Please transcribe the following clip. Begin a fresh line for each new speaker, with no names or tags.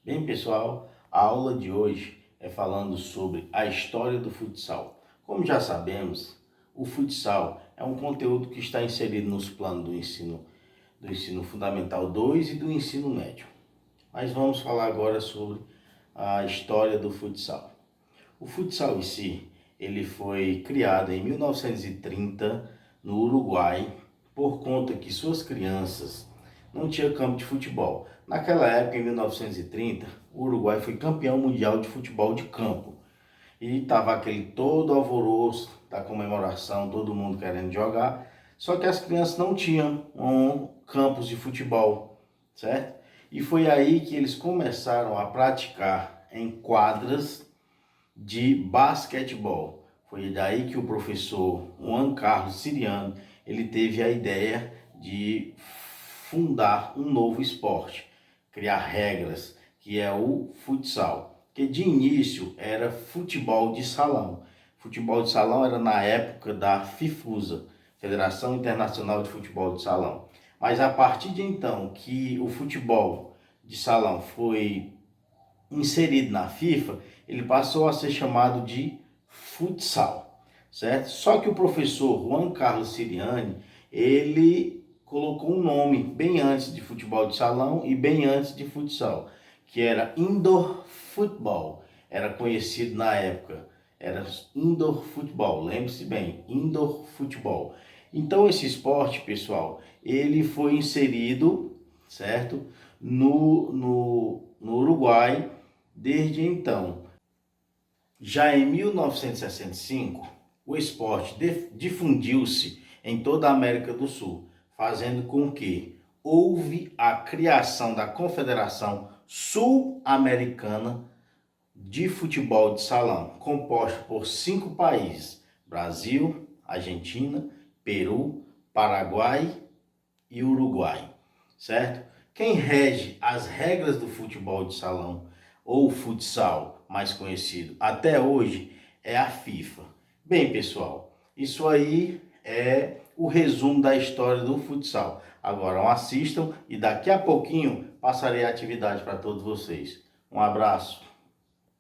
Bem, pessoal, a aula de hoje é falando sobre a história do futsal. Como já sabemos, o futsal é um conteúdo que está inserido nos planos do ensino fundamental 2 e do ensino médio. Mas vamos falar agora sobre a história do futsal. O futsal em si, ele foi criado em 1930 no Uruguai por conta que suas crianças não tinham campo de futebol. Naquela época, em 1930, o Uruguai foi campeão mundial de futebol de campo. E estava aquele todo alvoroço da comemoração, todo mundo querendo jogar. Só que as crianças não tinham campos de futebol, certo? E foi aí que eles começaram a praticar em quadras de basquetebol. Foi daí que o professor Juan Carlos Siriano, ele teve a ideia de fundar um novo esporte, criar regras, que é o futsal, que de início era futebol de salão. Futebol de salão era na época da FIFUSA, Federação Internacional de Futebol de Salão. Mas a partir de então que o futebol de salão foi inserido na FIFA, ele passou a ser chamado de futsal, certo? Só que o professor Juan Carlos Siriani, ele colocou um nome bem antes de futebol de salão e bem antes de futsal, que era indoor football, era conhecido na época, era indoor football, lembre-se bem, indoor football. Então esse esporte, pessoal, ele foi inserido, certo, no Uruguai desde então. Já em 1965, o esporte difundiu-se em toda a América do Sul, fazendo com que houve a criação da Confederação Sul-Americana de Futebol de Salão, composta por 5 países: Brasil, Argentina, Peru, Paraguai e Uruguai, certo? Quem rege as regras do futebol de salão, ou futsal, mais conhecido até hoje, é a FIFA. Bem, pessoal, isso aí é o resumo da história do futsal. Agora assistam e daqui a pouquinho passarei a atividade para todos vocês. Um abraço.